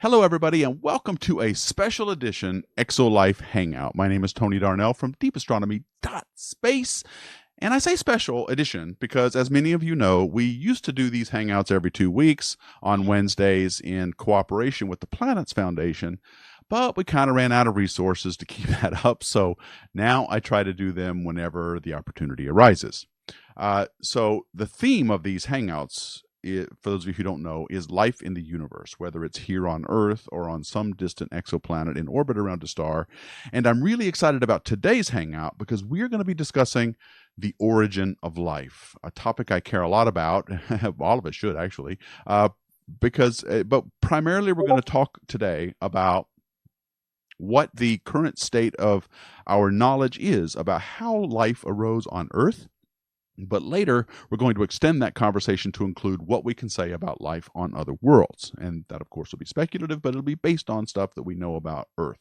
Hello, everybody, and welcome to a special edition Exolife Hangout. My name is Tony Darnell from deepastronomy.space. And I say special edition because, as many of you know, we used to do these Hangouts every 2 weeks on Wednesdays in cooperation with the Planets Foundation. But we kind of ran out of resources to keep that up. So now I try to do them whenever the opportunity arises. So the theme of these Hangouts, for those of you who don't know, is life in the universe, whether it's here on Earth or on some distant exoplanet in orbit around a star. And I'm really excited about today's Hangout because we're going to be discussing the origin of life, a topic I care a lot about. All of us should, actually, but primarily we're going to talk today about what the current state of our knowledge is about how life arose on Earth. But later, we're going to extend that conversation to include what we can say about life on other worlds. And that, of course, will be speculative, but it'll be based on stuff that we know about Earth.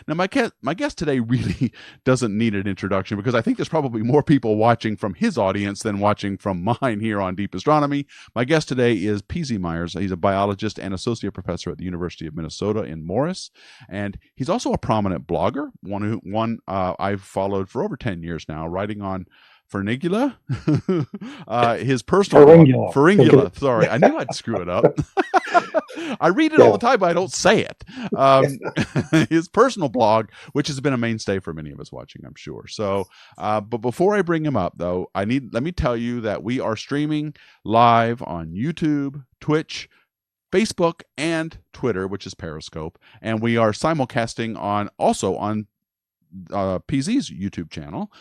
Now, my guest today really doesn't need an introduction because I think there's probably more people watching from his audience than watching from mine here on Deep Astronomy. My guest today is P.Z. Myers. He's a biologist and associate professor at the University of Minnesota in Morris. And he's also a prominent blogger, one I've followed for over 10 years now, writing on Furnigula, his personal blog, Furnigula. Sorry, I knew I'd screw it up. I read it all the time, but I don't say it. His personal blog, which has been a mainstay for many of us watching, I'm sure. So, but before I bring him up, though, let me tell you that we are streaming live on YouTube, Twitch, Facebook, and Twitter, which is Periscope, and we are simulcasting also on PZ's YouTube channel,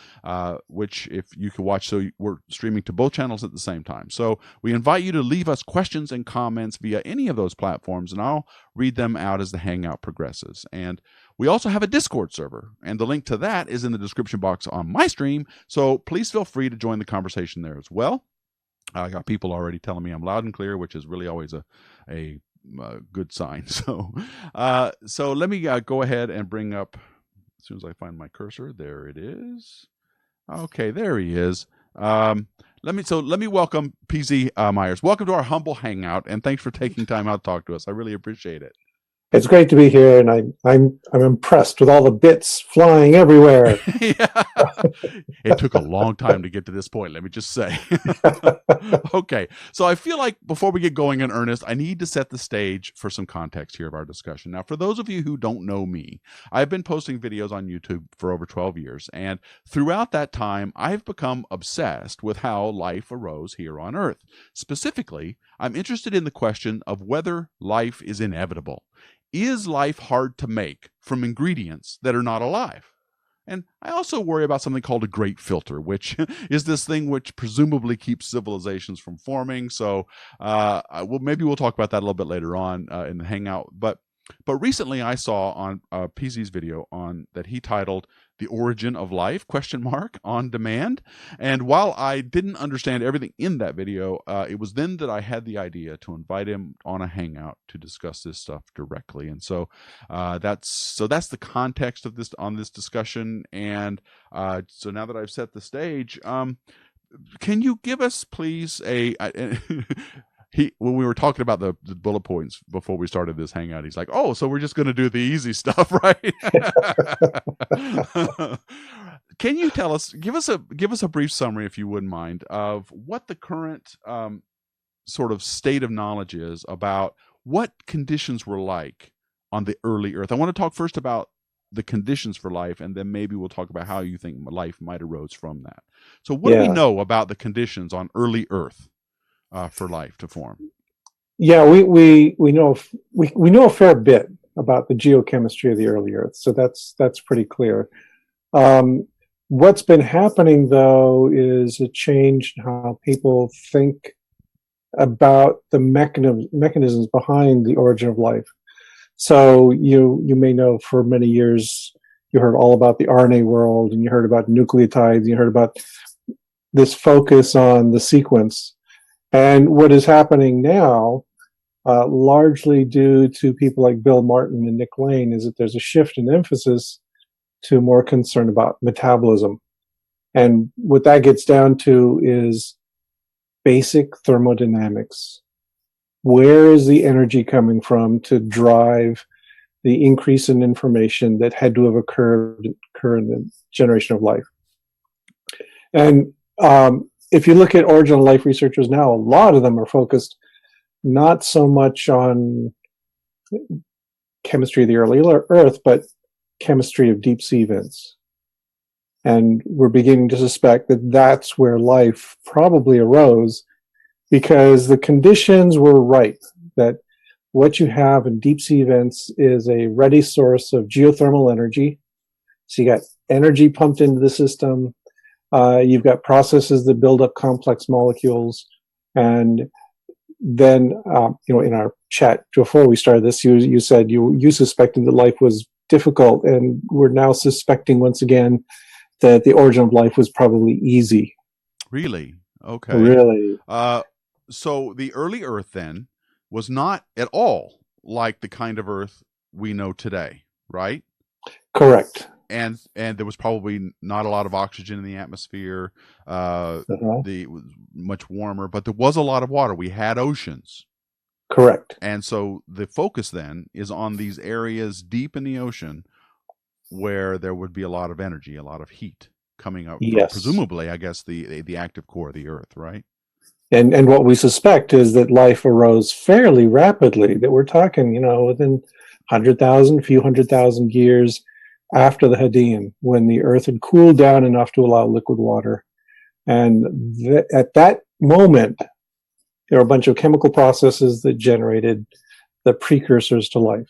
which if you can watch, so we're streaming to both channels at the same time. So we invite you to leave us questions and comments via any of those platforms, and I'll read them out as the Hangout progresses. And we also have a Discord server, and the link to that is in the description box on my stream, so please feel free to join the conversation there as well. I got people already telling me I'm loud and clear, which is really always a good sign. So let me go ahead and bring up, as soon as I find my cursor, there it is. Okay, there he is. Let me welcome P.Z. Myers. Welcome to our humble hangout, and thanks for taking time out to talk to us. I really appreciate it. It's great to be here, and I'm impressed with all the bits flying everywhere. Yeah. It took a long time to get to this point, let me just say. Okay, so I feel like before we get going in earnest, I need to set the stage for some context here of our discussion. Now, for those of you who don't know me, I've been posting videos on YouTube for over 12 years, and throughout that time, I've become obsessed with how life arose here on Earth. Specifically, I'm interested in the question of whether life is inevitable. Is life hard to make from ingredients that are not alive? And I also worry about something called a great filter, which is this thing which presumably keeps civilizations from forming. So maybe we'll talk about that a little bit later on in the Hangout. But recently I saw on PZ's video that he titled "The Origin of Life?" on demand. And while I didn't understand everything in that video, it was then that I had the idea to invite him on a Hangout to discuss this stuff directly. And so that's the context of this discussion. And so now that I've set the stage, can you give us, please, when we were talking about the bullet points before we started this hangout, he's like, "Oh, so we're just going to do the easy stuff, right?" Can you tell us, give us a brief summary, if you wouldn't mind, of what the current sort of state of knowledge is about what conditions were like on the early Earth? I want to talk first about the conditions for life, and then maybe we'll talk about how you think life might arose from that. So what do we know about the conditions on early Earth for life to form? Yeah, we know a fair bit about the geochemistry of the early Earth, so that's pretty clear. What's been happening, though, is a change in how people think about the mechanisms behind the origin of life. So you may know for many years you heard all about the RNA world, and you heard about nucleotides, and you heard about this focus on the sequence. And what is happening now, largely due to people like Bill Martin and Nick Lane, is that there's a shift in emphasis to more concern about metabolism. And what that gets down to is basic thermodynamics. where is the energy coming from to drive the increase in information that had to have occurred in the generation of life. And if you look at origin of life researchers now, a lot of them are focused not so much on chemistry of the early Earth, but chemistry of deep sea vents. And we're beginning to suspect that that's where life probably arose, because the conditions were right, that what you have in deep sea vents is a ready source of geothermal energy. So you got energy pumped into the system. You've got processes that build up complex molecules. And then, in our chat before we started this, you said you suspected that life was difficult, and we're now suspecting once again that the origin of life was probably easy. Really? Okay. Really. So the early Earth then was not at all like the kind of Earth we know today, right? Correct. And there was probably not a lot of oxygen in the atmosphere. It was much warmer, but there was a lot of water. We had oceans. Correct. And so the focus then is on these areas deep in the ocean where there would be a lot of energy, a lot of heat coming up. Yes. Presumably, I guess, the active core of the Earth, right? And what we suspect is that life arose fairly rapidly, that we're talking, within 100,000, few 100,000 years after the Hadean, when the Earth had cooled down enough to allow liquid water. And at that moment, there were a bunch of chemical processes that generated the precursors to life.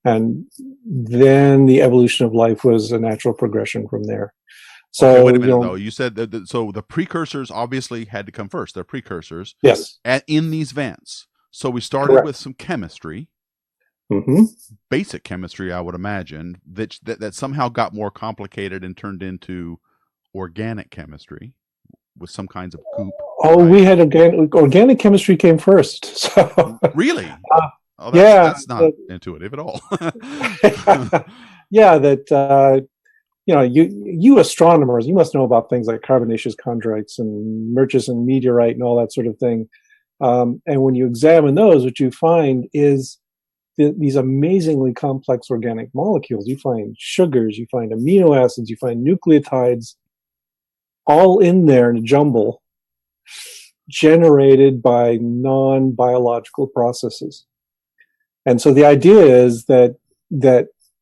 And then the evolution of life was a natural progression from there. So okay, wait a minute, though. You said that so the precursors obviously had to come first. They're precursors. Yes. In these vents. So we started Correct. with some chemistry. Mm-hmm. Basic chemistry, I would imagine, that somehow got more complicated and turned into organic chemistry with some kinds of goop. Oh, right? we had organic chemistry came first. So really? That's not intuitive at all. Yeah, that you astronomers, you must know about things like carbonaceous chondrites and Murchison meteorite and all that sort of thing. And when you examine those, what you find is these amazingly complex organic molecules. You find sugars, you find amino acids, you find nucleotides, all in there in a jumble, generated by non-biological processes. And so the idea is that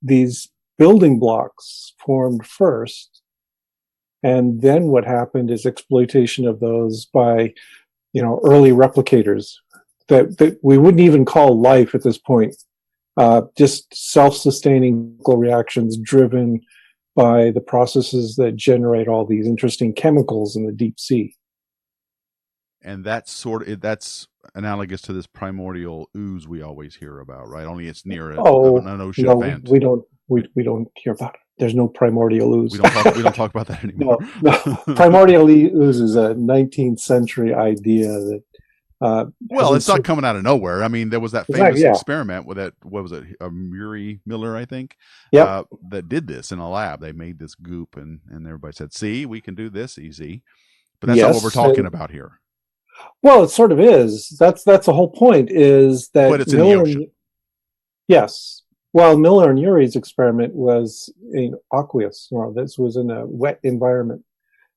these building blocks formed first, and then what happened is exploitation of those by early replicators that we wouldn't even call life at this point, just self-sustaining reactions driven by the processes that generate all these interesting chemicals in the deep sea. And that's analogous to this primordial ooze we always hear about, right? Only it's near an ocean vent. We don't hear about it. There's no primordial ooze. We don't talk about that anymore. No. Primordial ooze is a 19th century idea that. Well, it's not coming out of nowhere. I mean, there was that famous experiment with what was it, Murray Miller, I think, that did this in a lab. They made this goop, and everybody said, "See, we can do this easy." But that's not what we're talking about here. Well, it sort of is. That's the whole point. Is that? But it's in the ocean. Yes. Well, Miller and Urey's experiment was aqueous. This was in a wet environment,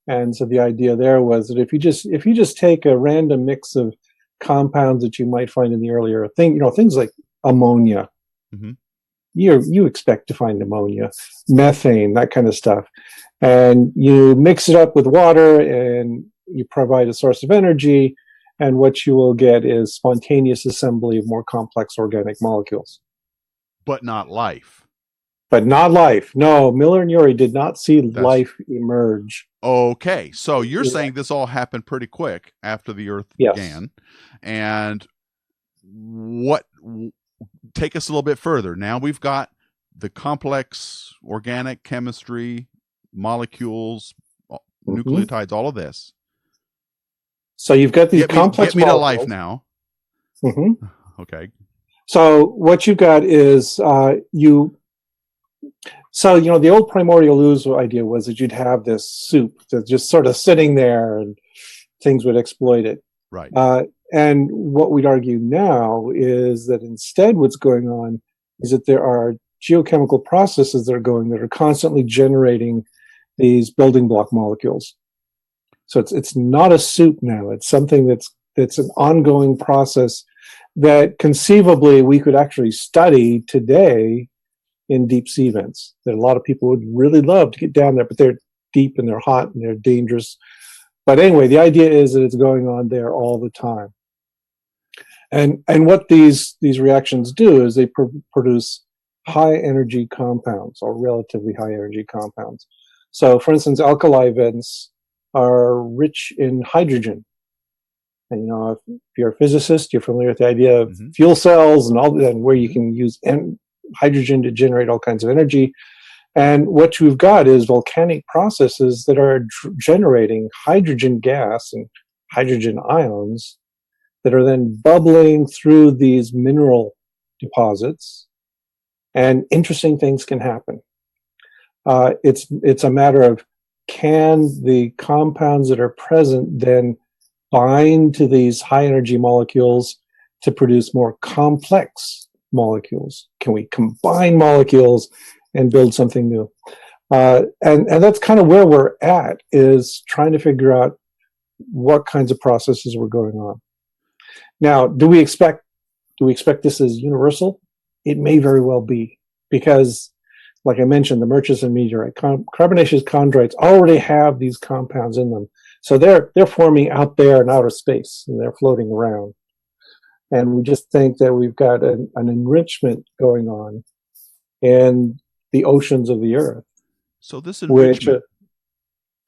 and so the idea there was that if you just take a random mix of compounds that you might find in the earlier things like ammonia, mm-hmm. you expect to find ammonia, methane, that kind of stuff, and you mix it up with water and you provide a source of energy, and what you will get is spontaneous assembly of more complex organic molecules. But not life. But not life. No, Miller and Urey did not see life emerge. Okay, so you're saying this all happened pretty quick after the Earth began. And take us a little bit further. Now we've got the complex organic chemistry, molecules, nucleotides, all of this. So you've got these complex molecules. Get me to life now. Mm-hmm. Okay. So what you got is the old primordial ooze idea was that you'd have this soup that's just sort of sitting there and things would exploit it. Right. And what we'd argue now is that instead what's going on is that there are geochemical processes that are constantly generating these building block molecules. So it's not a soup now. It's something that's an ongoing process that conceivably we could actually study today in deep sea vents. That a lot of people would really love to get down there, but they're deep and they're hot and they're dangerous. But anyway, the idea is that it's going on there all the time. And what these reactions do is they produce high energy compounds, or relatively high energy compounds. So, for instance, alkali vents are rich in hydrogen. And if you're a physicist, you're familiar with the idea of fuel cells and all that, and where you can use hydrogen to generate all kinds of energy. And what you've got is volcanic processes that are generating hydrogen gas and hydrogen ions that are then bubbling through these mineral deposits, and interesting things can happen. It's a matter of, can the compounds that are present then bind to these high energy molecules to produce more complex molecules? Can we combine molecules and build something new? And that's kind of where we're at, is trying to figure out what kinds of processes were going on. Now, do we expect this as universal? It may very well be, because, like I mentioned, the Murchison meteorite, carbonaceous chondrites already have these compounds in them. So they're forming out there in outer space, and they're floating around. And we just think that we've got an enrichment going on in the oceans of the Earth. So this enrichment...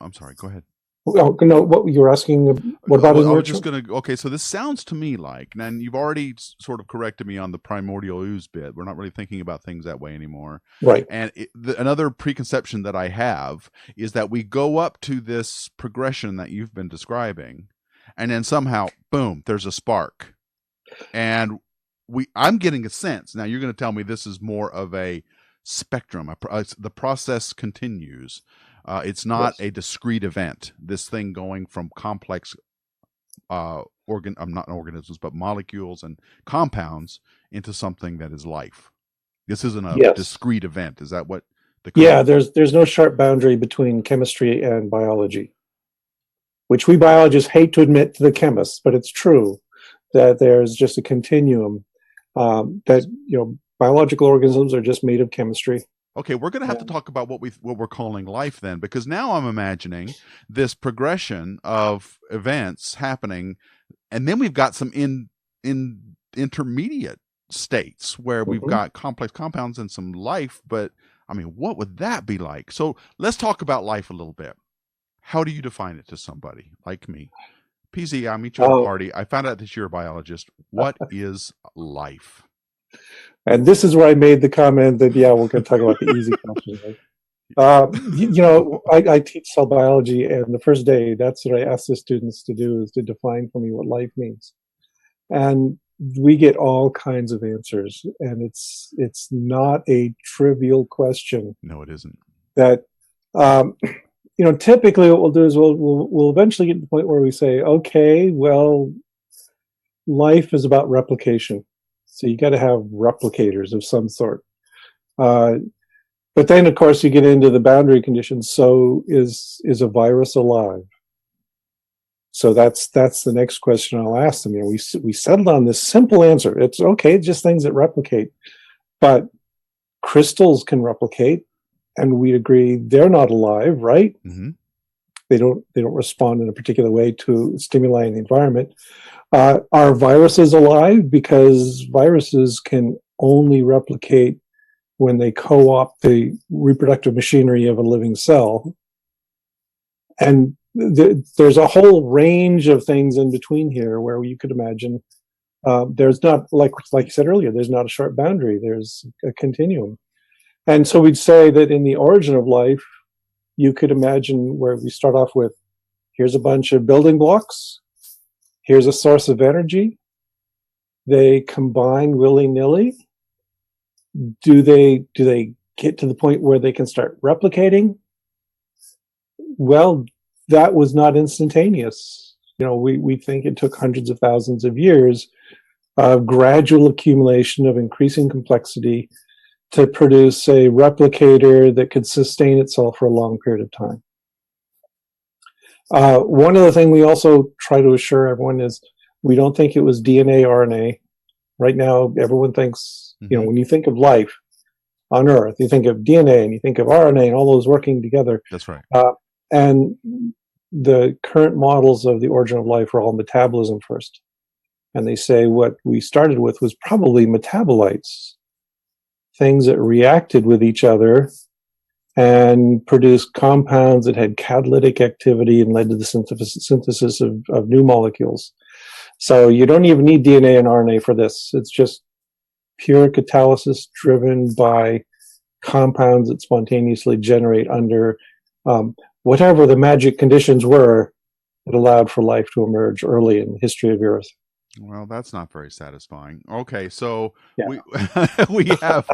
I'm sorry, go ahead. Oh, no, what you were asking, what about I was just going to, okay, so this sounds to me like, and you've already sort of corrected me on the primordial ooze bit. We're not really thinking about things that way anymore. Right. And another preconception that I have is that we go up to this progression that you've been describing, and then somehow, boom, there's a spark. And I'm getting a sense, now you're going to tell me this is more of a spectrum. The process continues. It's not a discrete event. This thing going from complex not organisms, but molecules and compounds into something that is life. This isn't a discrete event. Is that what the... Yeah, there's no sharp boundary between chemistry and biology, which we biologists hate to admit to the chemists, but it's true that there's just a continuum, that biological organisms are just made of chemistry. Okay, we're going to have to talk about what we're calling life then, because now I'm imagining this progression of events happening, and then we've got some intermediate states where we've got complex compounds and some life. But I mean, what would that be like? So let's talk about life a little bit. How do you define it to somebody like me? PZ, I meet you at a party. I found out that you're a biologist. What is life? And this is where I made the comment that, we're going to talk about the easy question. Right? I teach cell biology, and the first day, that's what I ask the students to do, is to define for me what life means. And we get all kinds of answers, and it's not a trivial question. No, it isn't. That, typically what we'll do is we'll eventually get to the point where we say, okay, well, life is about replication. So you got to have replicators of some sort. But then, of course, you get into the boundary conditions. So is a virus alive? So that's the next question I'll ask them. We settled on this simple answer. It's okay, just things that replicate. But crystals can replicate, and we agree they're not alive, right? Mm-hmm. They don't respond in a particular way to stimuli in the environment. Are viruses alive? Because viruses can only replicate when they co-opt the reproductive machinery of a living cell. And there's a whole range of things in between here where you could imagine there's not, like you said earlier, there's not a sharp boundary. There's a continuum. And so we'd say that in the origin of life, you could imagine where we start off with, here's a bunch of building blocks. Here's a source of energy. They combine willy-nilly. Do they get to the point where they can start replicating? Well, that was not instantaneous. we think it took hundreds of thousands of years of gradual accumulation of increasing complexity to produce a replicator that could sustain itself for a long period of time. One other thing we also try to assure everyone is we don't think it was DNA, RNA. Right now, everyone thinks, when you think of life on Earth, you think of DNA and you think of RNA and all those working together. That's right. And the current models of the origin of life are all metabolism first. And they say what we started with was probably metabolites, things that reacted with each other and produced compounds that had catalytic activity and led to the synthesis of new molecules. So you don't even need DNA and RNA for this. It's just pure catalysis driven by compounds that spontaneously generate under whatever the magic conditions were that allowed for life to emerge early in the history of the Earth. Well, that's not very satisfying. Okay, so Yeah. we have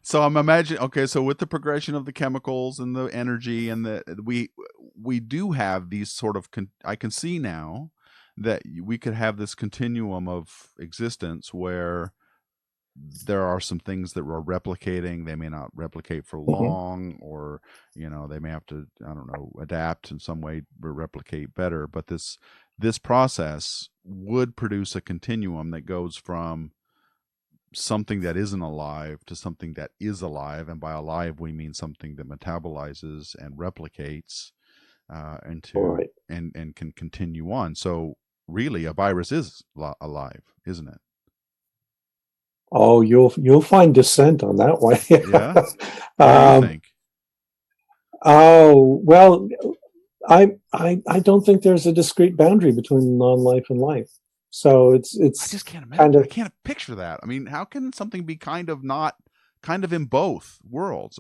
so I'm imagining, okay, so with the progression of the chemicals and the energy and we do have these sort of I can see now that we could have this continuum of existence where there are some things that are replicating. They may not replicate for long, or they may have to, I don't know, adapt in some way to replicate better. But this process would produce a continuum that goes from something that isn't alive to something that is alive, and by alive we mean something that metabolizes and replicates and can continue on. So really, a virus is alive, isn't it? Oh, you'll find dissent on that one. Yeah. What do you think? Oh, well, I don't think there's a discrete boundary between non-life and life. So it's I just can't imagine. I can't picture that. I mean, how can something be kind of in both worlds?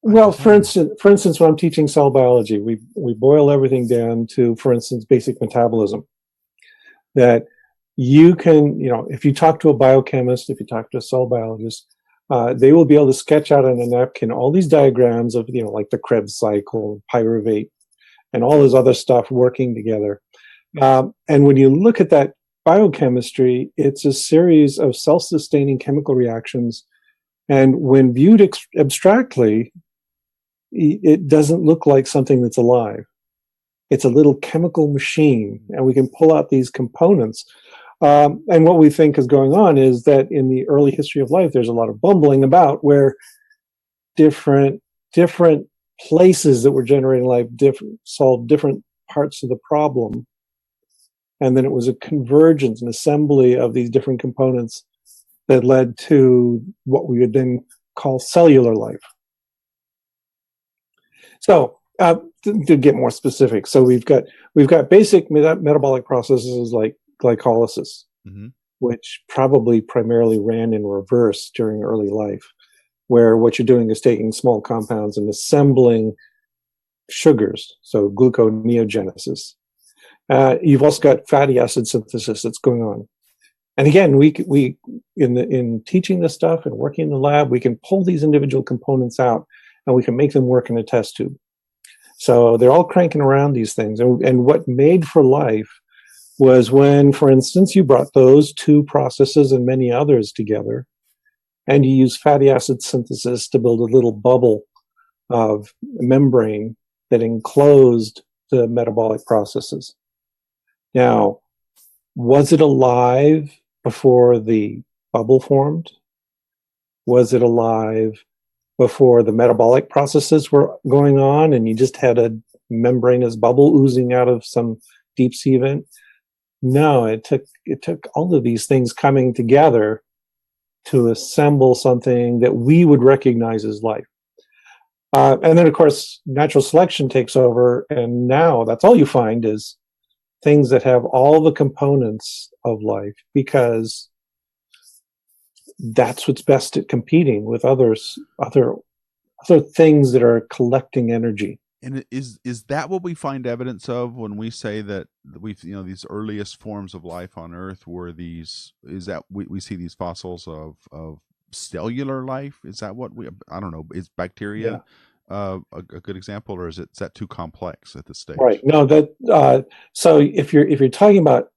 Well, for instance, when I'm teaching cell biology, we boil everything down to, for instance, basic metabolism. That you can, if you talk to a biochemist, if you talk to a cell biologist, they will be able to sketch out on a napkin all these diagrams of, like the Krebs cycle, pyruvate, and all this other stuff working together. And when you look at that biochemistry, it's a series of self-sustaining chemical reactions. And when viewed abstractly, it doesn't look like something that's alive. It's a little chemical machine, and we can pull out these components. And what we think is going on is that in the early history of life, there's a lot of bumbling about where different places that were generating life solved different parts of the problem. And then it was a convergence, an assembly of these different components that led to what we would then call cellular life. So to get more specific, so we've got basic metabolic processes like glycolysis, which probably primarily ran in reverse during early life, where what you're doing is taking small compounds and assembling sugars, so gluconeogenesis. You've also got fatty acid synthesis that's going on. And again, we in teaching this stuff and working in the lab, we can pull these individual components out and we can make them work in a test tube. So they're all cranking around these things. And what made for life was when, for instance, you brought those two processes and many others together, and you use fatty acid synthesis to build a little bubble of membrane that enclosed the metabolic processes. Now, was it alive before the bubble formed? Was it alive before the metabolic processes were going on and you just had a membranous bubble oozing out of some deep sea vent? No, it took all of these things coming together to assemble something that we would recognize as life. And then, of course, natural selection takes over, and now that's all you find is things that have all the components of life, because that's what's best at competing with other things that are collecting energy. And is that what we find evidence of when we say that these earliest forms of life on Earth were these? Is that we see these fossils of cellular life? Is that what I don't know? Is bacteria a good example, or is that too complex at this Right. stage? No, so if you're talking about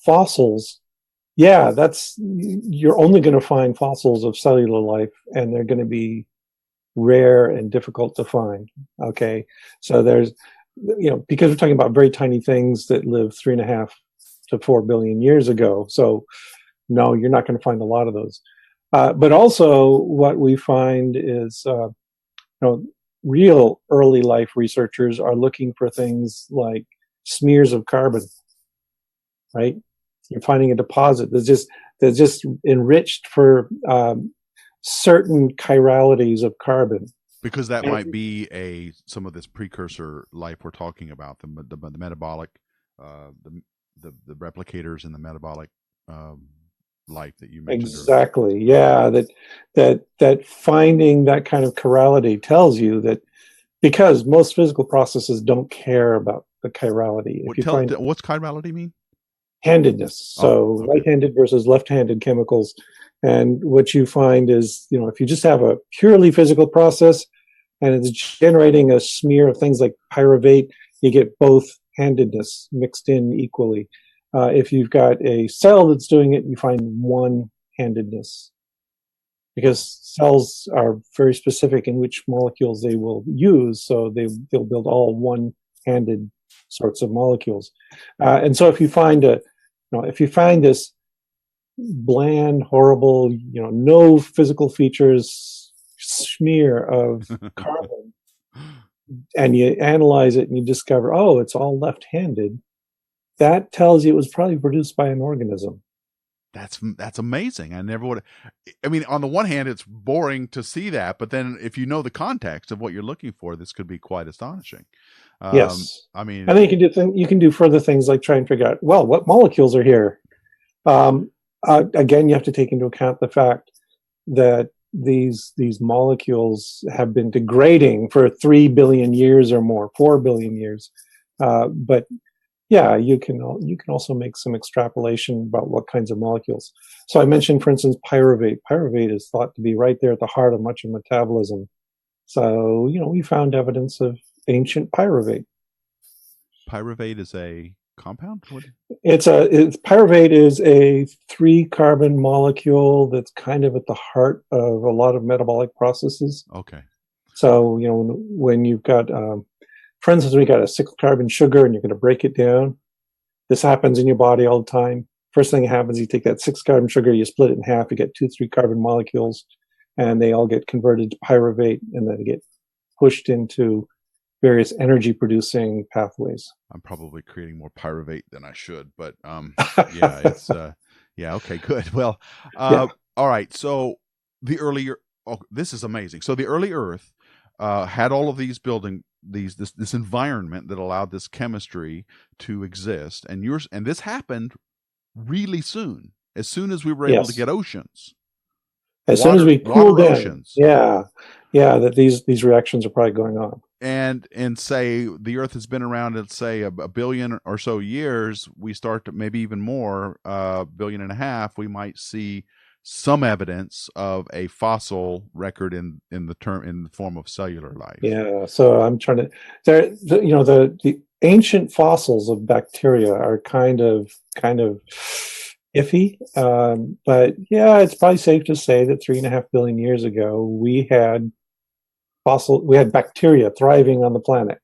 fossils, yeah, you're only going to find fossils of cellular life, and they're going to be rare and difficult to find. Okay, so because we're talking about very tiny things that live 3.5 to 4 billion years ago. So no, you're not going to find a lot of those. But also, what we find is, know, real early life researchers are looking for things like smears of carbon, right? You're finding a deposit that's just enriched for certain chiralities of carbon. Because that And might be some of this precursor life we're talking about, the metabolic, the replicators and the metabolic um, life that you mentioned earlier. exactly, yeah, that finding that kind of chirality tells you that, because most physical processes don't care about the chirality. If you find What's chirality mean? handedness, Oh, so okay. right-handed versus left-handed chemicals, and what you find is, if you just have a purely physical process and it's generating a smear of things like pyruvate, you get both handedness mixed in equally. If you've got a cell that's doing it, you find one handedness, because cells are very specific in which molecules they will use, so they'll build all one-handed sorts of molecules. And so if you find this bland, horrible, no physical features smear of carbon, and you analyze it and you discover, oh, it's all left-handed, that tells you it was probably produced by an organism. That's amazing. I never would. I mean, on the one hand, it's boring to see that, but then if you know the context of what you're looking for, this could be quite astonishing. Yes. I And mean, then you can do further things like try and figure out, well, what molecules are here. Um, Again, you have to take into account the fact that these molecules have been degrading for 3 billion years or more, 4 billion years. But yeah, you can also make some extrapolation about what kinds of molecules. So I mentioned, for instance, pyruvate. Pyruvate is thought to be right there at the heart of much of metabolism. So we found evidence of ancient pyruvate. pyruvate is a compound. What? Pyruvate is a 3 carbon molecule that's kind of at the heart of a lot of metabolic processes. Okay. So when you've got, for instance, we got a 6 carbon sugar and you're going to break it down. This happens in your body all the time. First thing that happens, you take that 6 carbon sugar, you split it in half, you get 2 3 carbon molecules, and they all get converted to pyruvate, and then they get pushed into various energy producing pathways. I'm probably creating more pyruvate than I should, but yeah, it's yeah, okay, good. Well, Yeah. all right. So the earlier, oh, this is amazing. So the early Earth had all of these this environment that allowed this chemistry to exist, and this happened really soon. As soon as we were able to Yes. get oceans, As soon as we water cooled in, oceans, yeah, that these reactions are probably going on. and say the Earth has been around, let's say a billion or so years, we start to maybe even more, billion and a half, we might see some evidence of a fossil record in the form of cellular life. Yeah. So I'm trying to the ancient fossils of bacteria are kind of iffy. But yeah, it's probably safe to say that 3.5 billion years ago we had bacteria thriving on the planet.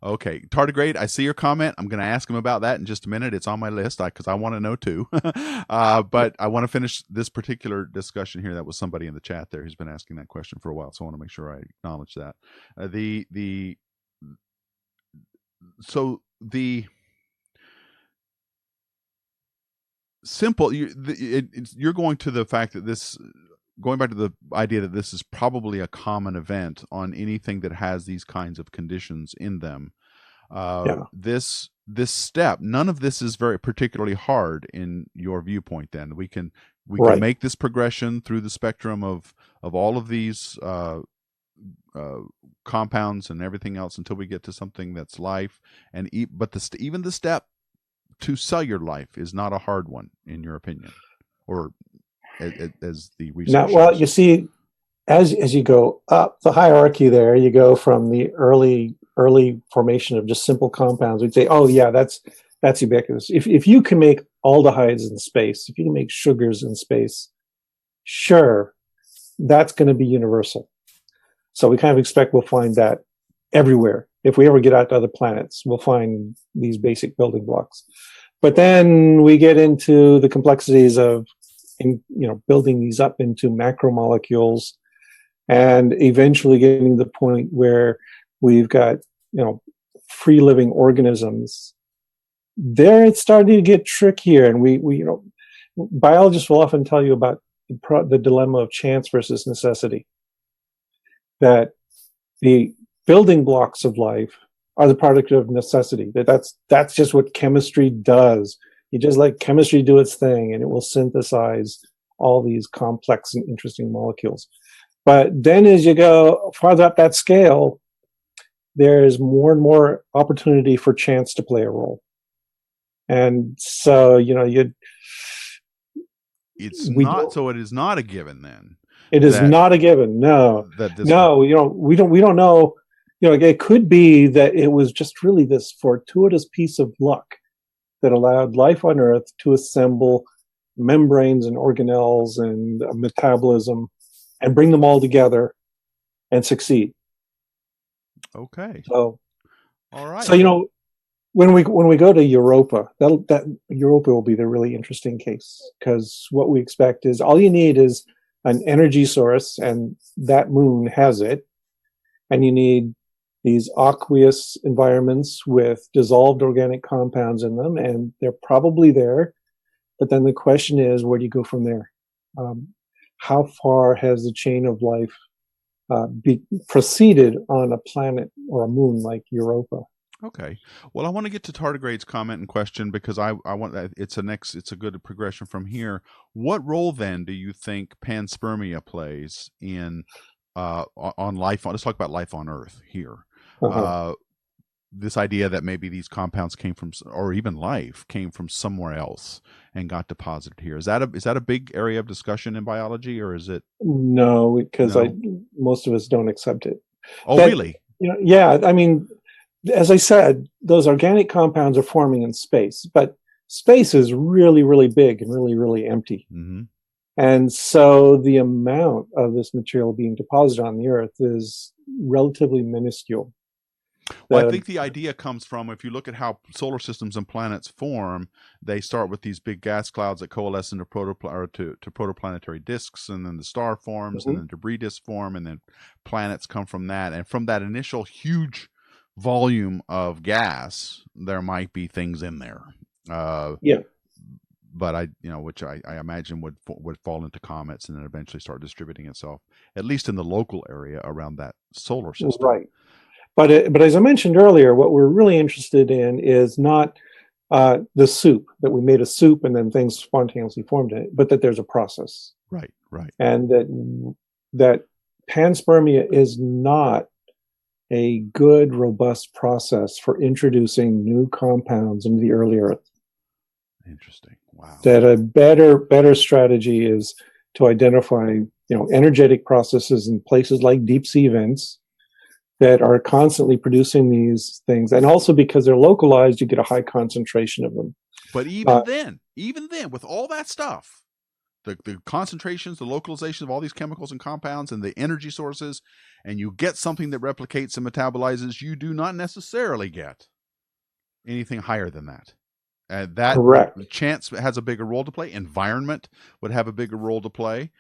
Okay, tardigrade, I see your comment. I'm going to ask him about that in just a minute. It's on my list because I want to know too. But I want to finish this particular discussion here. That was somebody in the chat there who's been asking that question for a while, so I want to make sure I acknowledge that. The so the simple you're going to the fact that this going back to the idea that this is probably a common event on anything that has these kinds of conditions in them. Yeah. This step, none of this is very particularly hard in your viewpoint. Then we can Right. make this progression through the spectrum of all of these compounds and everything else until we get to something that's life. But even the step to cellular life is not a hard one, in your opinion, or as the Now, research well, you shows. see, as you go up the hierarchy there, you go from the early formation of just simple compounds. We'd say, oh yeah, that's ubiquitous. If you can make aldehydes in space, if you can make sugars in space, sure, that's going to be universal. So we kind of expect we'll find that everywhere. If we ever get out to other planets, we'll find these basic building blocks. But then we get into the complexities of building these up into macromolecules and eventually getting to the point where we've got, free living organisms. There it's starting to get trickier. And we biologists will often tell you about the dilemma of chance versus necessity. That the building blocks of life are the product of necessity. That's just what chemistry does. You just let chemistry do its thing and it will synthesize all these complex and interesting molecules. But then as you go farther up that scale, there's more and more opportunity for chance to play a role. And so, so it is not a given then. It is not a given. No, we don't know. It could be that it was just really this fortuitous piece of luck that allowed life on Earth to assemble membranes and organelles and metabolism and bring them all together and succeed. Okay. So, all right. So, when we go to Europa, that Europa will be the really interesting case, because what we expect is all you need is an energy source, and that moon has it, and you need these aqueous environments with dissolved organic compounds in them, and they're probably there. But then the question is, where do you go from there? How far has the chain of life proceeded on a planet or a moon like Europa? Okay. Well, I want to get to Tardigrade's comment and question, because I want that it's a good progression from here. What role then do you think panspermia plays in on life? Let's talk about life on Earth here. This idea that maybe these compounds came from, or even life came from somewhere else and got deposited here. Is that a big area of discussion in biology, or is it? No, because most of us don't accept it. Oh, really? Yeah. I mean, as I said, those organic compounds are forming in space, but space is really, really big and really, really empty. Mm-hmm. And so the amount of this material being deposited on the Earth is relatively minuscule. Well, I think the idea comes from, if you look at how solar systems and planets form, they start with these big gas clouds that coalesce into protoplanetary disks, and then the star forms, and then debris disks form, and then planets come from that. And from that initial huge volume of gas, there might be things in there. But which I imagine would fall into comets and then eventually start distributing itself, at least in the local area around that solar system. Right. But as I mentioned earlier, what we're really interested in is not the soup, that we made a soup and then things spontaneously formed in it, but that there's a process. Right. And that panspermia is not a good, robust process for introducing new compounds into the early Earth. Interesting. Wow. That a better strategy is to identify, energetic processes in places like deep sea vents that are constantly producing these things. And also because they're localized, you get a high concentration of them. But even then, with all that stuff, the concentrations, the localization of all these chemicals and compounds and the energy sources, and you get something that replicates and metabolizes, you do not necessarily get anything higher than that. That Correct. Chance has a bigger role to play. Environment would have a bigger role to play.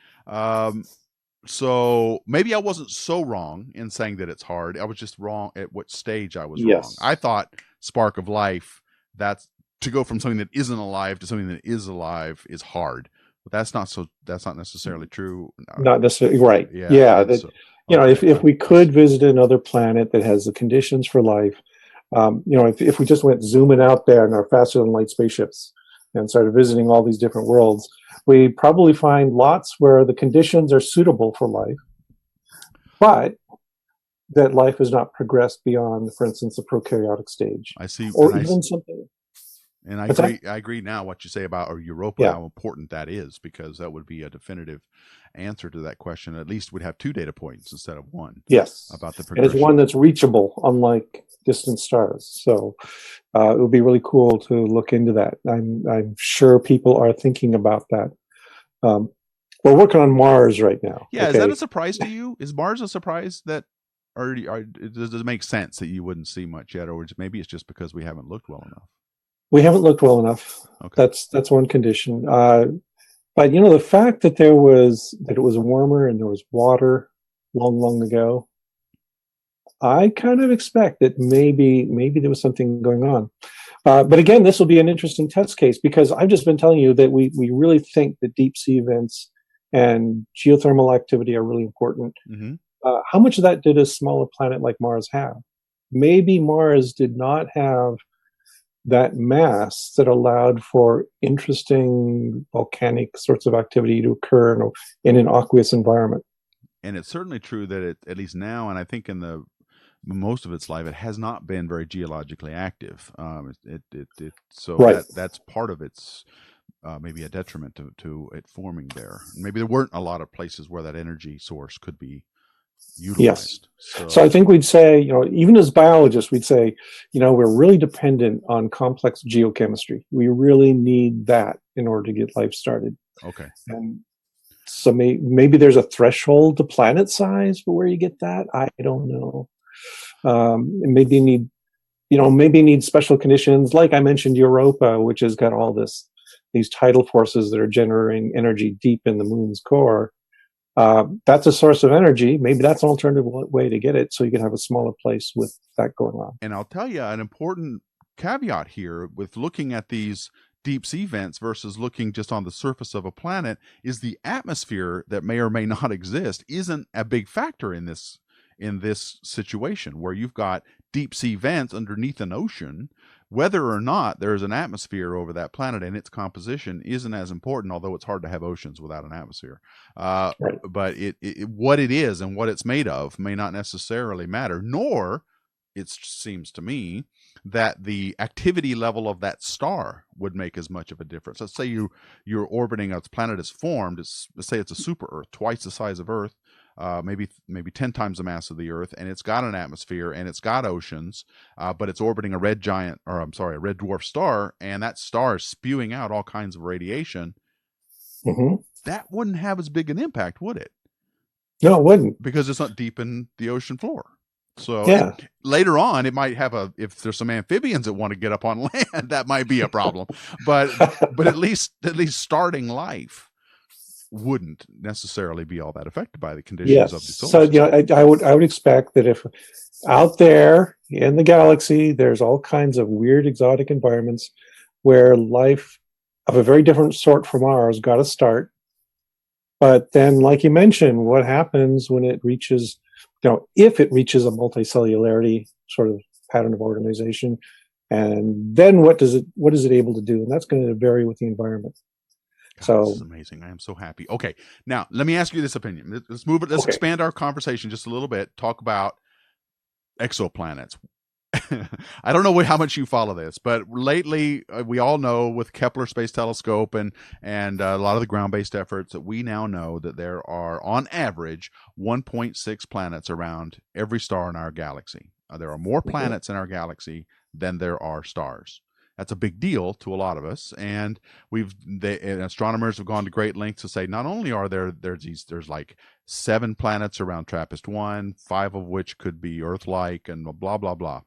So maybe I wasn't so wrong in saying that it's hard. I was just wrong at what stage I was wrong. I thought spark of life, that's to go from something that isn't alive to something that is alive is hard. But that's not necessarily true. Not necessarily right. Yeah. If we could visit another planet that has the conditions for life, if we just went zooming out there in our faster than light spaceships and started visiting all these different worlds, we probably find lots where the conditions are suitable for life, but that life has not progressed beyond, for instance, the prokaryotic stage. I see. Or even something. And I What's that? agree. I agree now what you say about Europa, Yeah. how important that is, because that would be a definitive answer to that question. At least we'd have 2 data points instead of 1 Yes. about the And it's progression. one that's reachable, unlike distant stars. So it would be really cool to look into that. I'm sure people are thinking about that. Um, we're working on Mars right now. Yeah, is that a Okay. surprise to you? Is Mars a surprise that, or does it make sense that you wouldn't see much yet, or maybe it's just because we haven't looked well enough? We haven't looked well enough. Okay. That's one condition. But you know, the fact that it was warmer and there was water long ago, I kind of expect that maybe there was something going on. But again, this will be an interesting test case because I've just been telling you that we really think that deep sea vents and geothermal activity are really important. Mm-hmm. How much of that did a smaller planet like Mars have? Maybe Mars did not have that mass that allowed for interesting volcanic sorts of activity to occur in an aqueous environment. And it's certainly true that it, at least now, and I think in the most of its life, it has not been very geologically active. So Right. that's part of its maybe a detriment to it forming there. Maybe there weren't a lot of places where that energy source could be utilized. Yes. So I think we'd say, you know, even as biologists, we'd say, you know, we're really dependent on complex geochemistry. We really need that in order to get life started. Okay. And so maybe there's a threshold to planet size for where you get that. I don't know. Maybe need special conditions, like I mentioned, Europa, which has got all these tidal forces that are generating energy deep in the moon's core. That's a source of energy. Maybe that's an alternative way to get it, so you can have a smaller place with that going on. And I'll tell you an important caveat here with looking at these deep sea vents versus looking just on the surface of a planet is the atmosphere that may or may not exist isn't a big factor in this situation where you've got deep sea vents underneath an ocean. Whether or not there's an atmosphere over that planet and its composition isn't as important, although it's hard to have oceans without an atmosphere. Right. But what it is and what it's made of may not necessarily matter, nor it seems to me that the activity level of that star would make as much of a difference. Let's say you're orbiting a planet is formed. Let's say it's a super Earth, twice the size of Earth, maybe 10 times the mass of the Earth, and it's got an atmosphere and it's got oceans, but it's orbiting a red dwarf star, and that star is spewing out all kinds of radiation. Mm-hmm. That wouldn't have as big an impact, would it? No, it wouldn't, because it's not deep in the ocean floor. So yeah. Later on, it might have if there's some amphibians that want to get up on land, that might be a problem. but at least starting life wouldn't necessarily be all that affected by the conditions of the solar system. I would expect that if out there in the galaxy, there's all kinds of weird exotic environments where life of a very different sort from ours got to start. But then, like you mentioned, what happens when it reaches, if it reaches a multicellularity sort of pattern of organization, and then what is it able to do? And that's going to vary with the environment. God, so this is amazing. I am so happy. Okay, now let me ask you this opinion. Let's move it. Let's expand our conversation just a little bit. Talk about exoplanets. I don't know how much you follow this, but lately we all know with Kepler Space Telescope and a lot of the ground-based efforts that we now know that there are on average 1.6 planets around every star in our galaxy. There are more planets in our galaxy than there are stars. That's a big deal to a lot of us, and astronomers have gone to great lengths to say not only are there's like 7 planets around TRAPPIST-1, 5 of which could be Earth-like, and blah blah blah.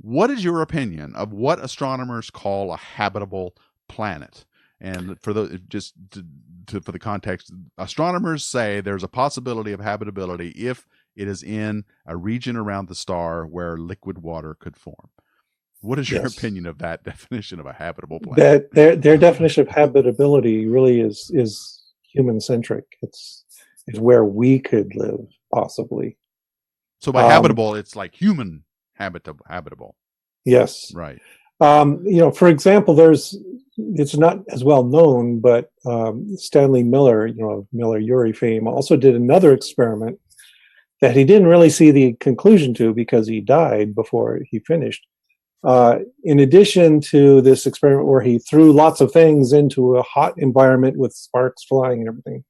What is your opinion of what astronomers call a habitable planet? And for the context, astronomers say there's a possibility of habitability if it is in a region around the star where liquid water could form. What is your opinion of that definition of a habitable planet? Their definition of habitability really is human centric. It's where we could live, possibly. So by habitable, it's like human habitable. Yes. Right. For example, it's not as well known, but Stanley Miller, of Miller-Urey fame, also did another experiment that he didn't really see the conclusion to because he died before he finished. In addition to this experiment where he threw lots of things into a hot environment with sparks flying and everything,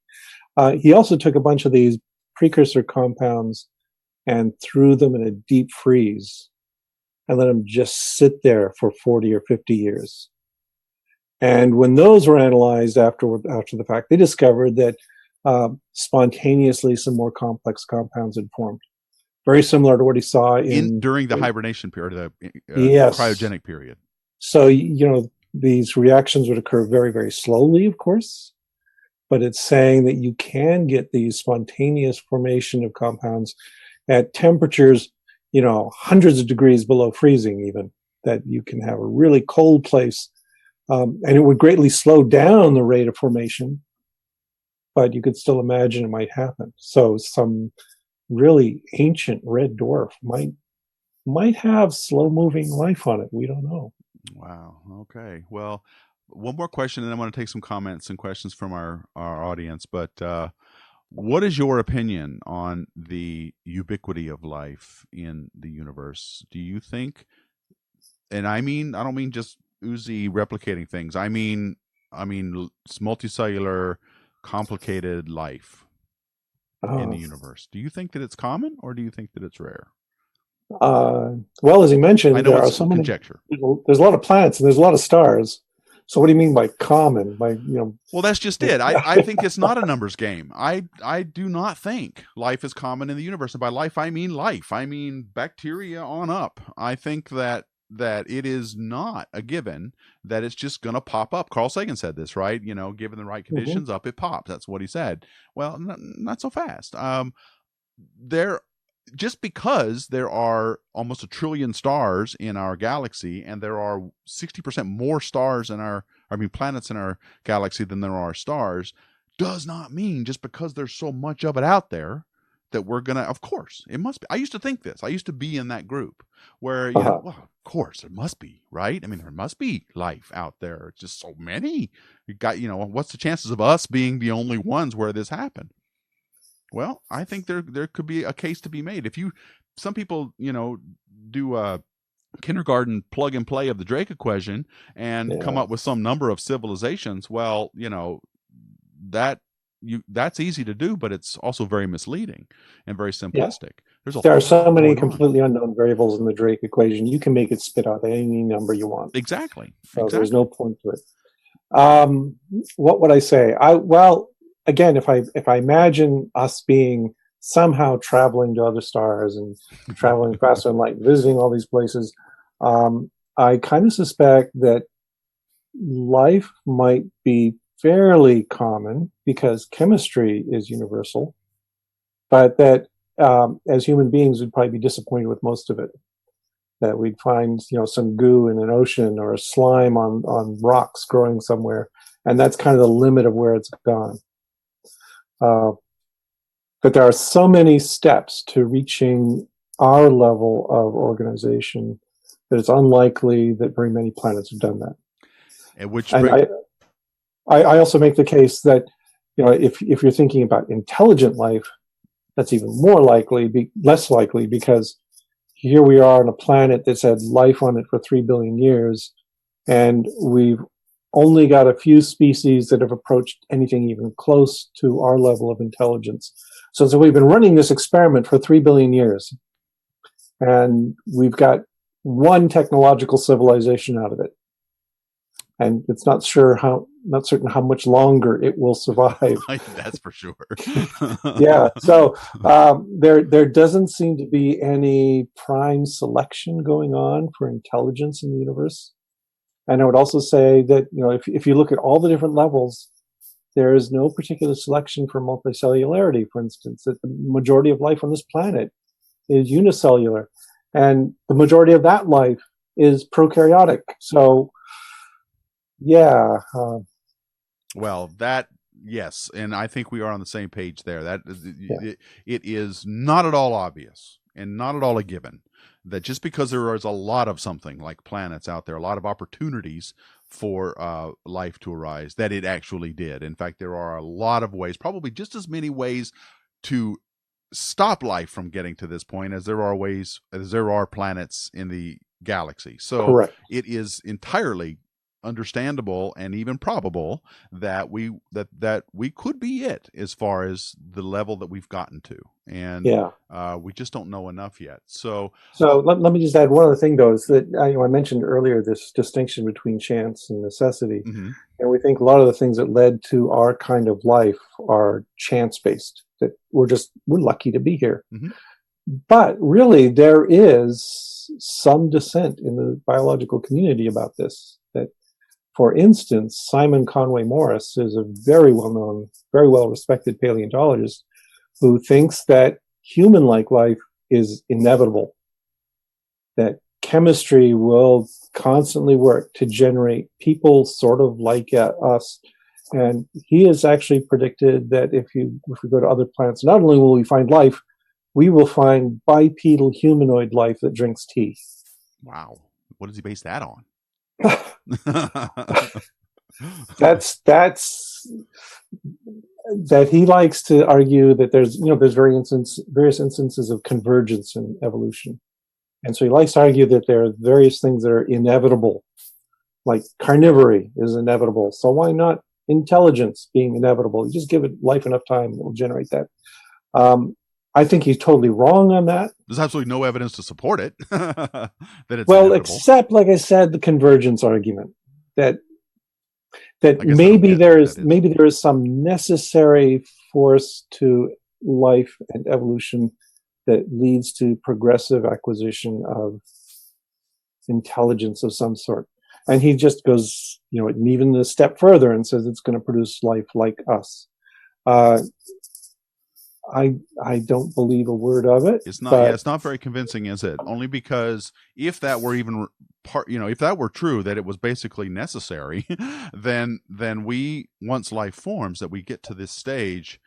he also took a bunch of these precursor compounds and threw them in a deep freeze and let them just sit there for 40 or 50 years. And when those were analyzed after the fact, they discovered that spontaneously some more complex compounds had formed. Very similar to what he saw during the hibernation period, the yes, cryogenic period. So, these reactions would occur very, very slowly, of course, but it's saying that you can get these spontaneous formation of compounds at temperatures, hundreds of degrees below freezing even, that you can have a really cold place. And it would greatly slow down the rate of formation, but you could still imagine it might happen. So some really ancient red dwarf might have slow-moving life on it. We don't know. Wow. Okay. Well, one more question, and then I want to take some comments and questions from our audience. But what is your opinion on the ubiquity of life in the universe? Do you think, and I don't mean just oozy replicating things. I mean it's multicellular, complicated life in the universe. Do you think that it's common, or do you think that it's rare? Well, as you mentioned, I know there it's are so many conjecture. There's a lot of planets and there's a lot of stars. So what do you mean by common? Well, that's just it. I think it's not a numbers game. I do not think life is common in the universe. And by life, I mean life. I mean bacteria on up. I think that it is not a given that it's just going to pop up. Carl Sagan said this, right? Given the right conditions, up it pops. That's what he said. Well, not so fast. Just because there are almost 1 trillion stars in our galaxy, and there are 60% more stars planets in our galaxy than there are stars, does not mean just because there's so much of it out there that we're gonna. Of course, it must be. I used to think this. I used to be in that group where well, of course, it must be, right? I mean, there must be life out there. It's just so many. You got, what's the chances of us being the only ones where this happened? Well, I think there could be a case to be made. Some people, do a kindergarten plug and play of the Drake equation and come up with some number of civilizations. Well, that's easy to do, but it's also very misleading and very simplistic. Yeah. There are so many completely unknown variables in the Drake equation. You can make it spit out any number you want. Exactly. So there's no point to it. What would I say? Again, if I imagine us being somehow traveling to other stars and traveling faster than light, visiting all these places, I kind of suspect that life might be fairly common because chemistry is universal, but that as human beings, we'd probably be disappointed with most of it. That we'd find, some goo in an ocean or a slime on rocks growing somewhere, and that's kind of the limit of where it's gone. But there are so many steps to reaching our level of organization that it's unlikely that very many planets have done that. I also make the case that, if you're thinking about intelligent life, that's even less likely, because here we are on a planet that's had life on it for 3 billion years, and we've only got a few species that have approached anything even close to our level of intelligence. So we've been running this experiment for 3 billion years, and we've got one technological civilization out of it. And it's not certain how much longer it will survive. That's for sure. Yeah. So there doesn't seem to be any prime selection going on for intelligence in the universe. And I would also say that, if you look at all the different levels, there is no particular selection for multicellularity, for instance, that the majority of life on this planet is unicellular. And the majority of that life is prokaryotic. So, yeah. Well, yes. And I think we are on the same page there. It is not at all obvious and not at all a given that just because there is a lot of something like planets out there, a lot of opportunities for life to arise, that it actually did. In fact, there are a lot of ways, probably just as many ways to stop life from getting to this point, as there are planets in the galaxy. So Correct. it is entirely understandable and even probable that we could be it as far as the level that we've gotten to, and Yeah. we just don't know enough yet. So let me just add one other thing, though, is that I mentioned earlier this distinction between chance and necessity, and we think a lot of the things that led to our kind of life are chance-based, that we're lucky to be here. But really, there is some dissent in the biological community about this. That, for instance, Simon Conway Morris is a very well-known, very well-respected paleontologist who thinks that human-like life is inevitable, that chemistry will constantly work to generate people sort of like us. And he has actually predicted that if we go to other planets, not only will we find life, we will find bipedal humanoid life that drinks tea. Wow. What does he base that on? That's that he likes to argue that there's various instances of convergence in evolution. And so he likes to argue that there are various things that are inevitable, like carnivory is inevitable. So why not intelligence being inevitable? You just give it life enough time, it will generate that. I think he's totally wrong on that. There's absolutely no evidence to support it. That it's well, inevitable. Except, like I said, the convergence argument that maybe there is some necessary force to life and evolution that leads to progressive acquisition of intelligence of some sort. And he just goes, even a step further and says it's going to produce life like us. I don't believe a word of it. It's not. It's not very convincing, is it? Only because if that were even if that were true, that it was basically necessary, then we, once life forms, that we get to this stage,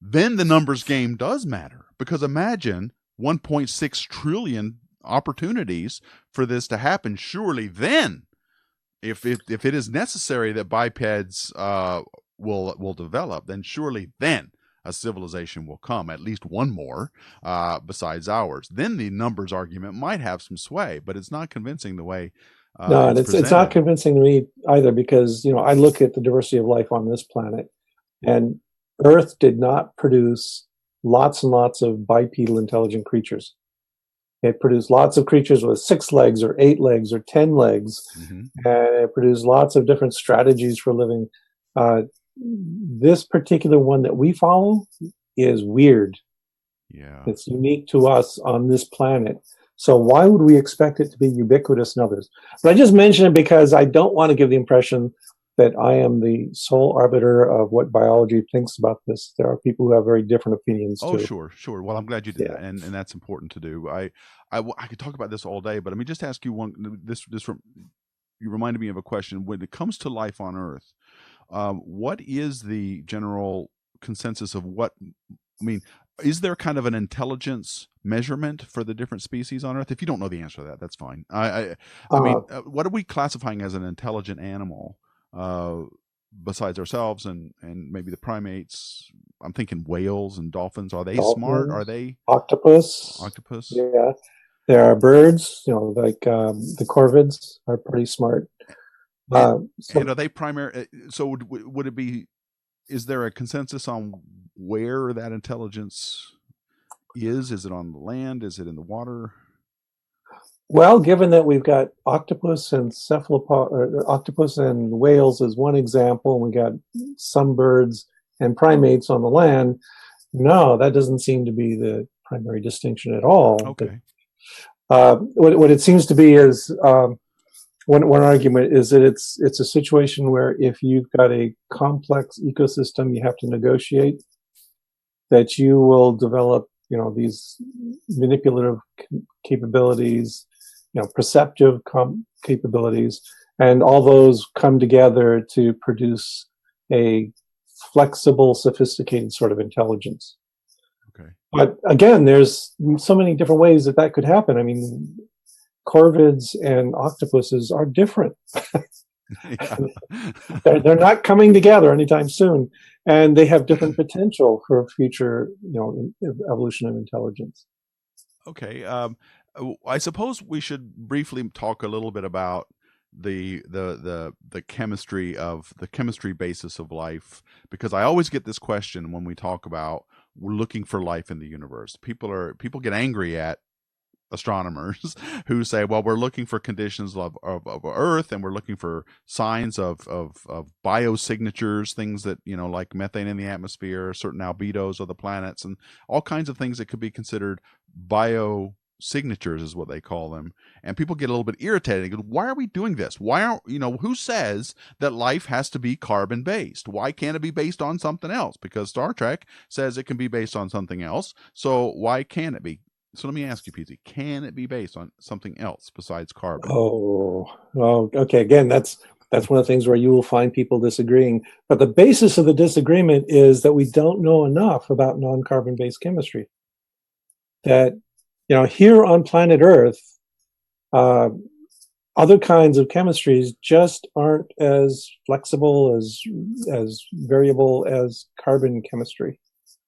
then the numbers game does matter. Because imagine 1.6 trillion opportunities for this to happen. Surely, then, if it is necessary that bipeds will develop, then surely then a civilization will come, at least one more, besides ours. Then the numbers argument might have some sway, but it's not convincing the way no, it's not convincing to me either, because I look at the diversity of life on this planet, and Earth did not produce lots and lots of bipedal intelligent creatures. It produced lots of creatures with 6 legs or 8 legs or 10 legs, and it produced lots of different strategies for living. This particular one that we follow is weird. Yeah. It's unique to us on this planet. So why would we expect it to be ubiquitous in others? But I just mention it because I don't want to give the impression that I am the sole arbiter of what biology thinks about this. There are people who have very different opinions too. Sure. Well, I'm glad you did that, and that's important to do. I could talk about this all day, but let me just ask you one. You reminded me of a question. When it comes to life on Earth, what is the general consensus of is there kind of an intelligence measurement for the different species on Earth? If you don't know the answer to that, that's fine. What are we classifying as an intelligent animal, besides ourselves and maybe the primates? I'm thinking whales and dolphins. Are they smart? Are they octopus? Yeah. There are birds, like the corvids are pretty smart. And are they primary? So would it be? Is there a consensus on where that intelligence is? Is it on the land? Is it in the water? Well, given that we've got octopus and octopus and whales as one example, and we got some birds and primates on the land, no, that doesn't seem to be the primary distinction at all. Okay. What it seems to be is one argument is that it's a situation where if you've got a complex ecosystem you have to negotiate, that you will develop these manipulative capabilities, perceptive capabilities, and all those come together to produce a flexible, sophisticated sort of intelligence. Okay. But again, there's so many different ways that could happen. I mean, corvids and octopuses are different. They're not coming together anytime soon. and they have different potential for future, evolution of intelligence. Okay. I suppose we should briefly talk a little bit about the chemistry basis of life, because I always get this question when we talk about we're looking for life in the universe. People get angry at astronomers who say, well, we're looking for conditions of Earth, and we're looking for signs of biosignatures, things that, like methane in the atmosphere, certain albedos of the planets, and all kinds of things that could be considered biosignatures is what they call them. And people get a little bit irritated and go, why are we doing this? Why aren't, who says that life has to be carbon based? Why can't it be based on something else? Because Star Trek says it can be based on something else. So why can't it be? So let me ask you, PZ, can it be based on something else besides carbon? Oh, well, okay. Again, that's one of the things where you will find people disagreeing. But the basis of the disagreement is that we don't know enough about non-carbon based chemistry. That, here on planet Earth, other kinds of chemistries just aren't as flexible, as variable as carbon chemistry.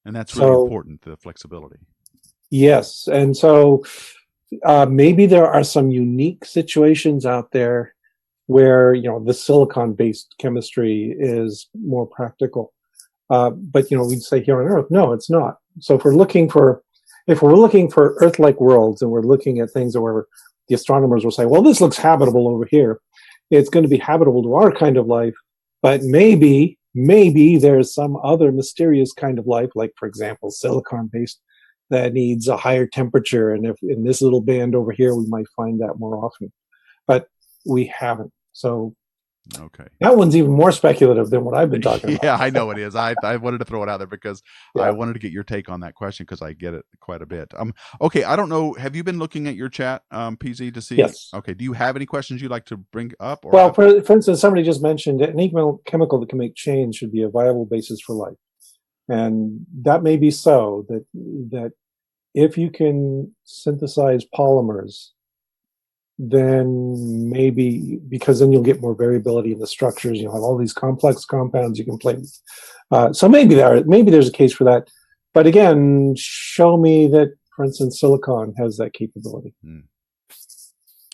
And that's really important, the flexibility. Yes. And so maybe there are some unique situations out there where, the silicon-based chemistry is more practical. But, we'd say here on Earth, no, it's not. So if we're looking for Earth-like worlds, and we're looking at things where the astronomers will say, well, this looks habitable over here, it's going to be habitable to our kind of life, but maybe there's some other mysterious kind of life, like, for example, silicon-based, that needs a higher temperature, and if in this little band over here, we might find that more often, but we haven't. So okay, that one's even more speculative than what I've been talking about. Yeah, I know it is. I wanted to throw it out there because I wanted to get your take on that question, because I get it quite a bit. Okay, I don't know. Have you been looking at your chat, PZ, to see? Yes. Okay. Do you have any questions you'd like to bring up? Well, for instance, somebody just mentioned that any chemical that can make change should be a viable basis for life, and that may be so. That if you can synthesize polymers, then maybe, because then you'll get more variability in the structures. You'll have all these complex compounds you can play with. So maybe there's a case for that. But again, show me that, for instance, silicon has that capability.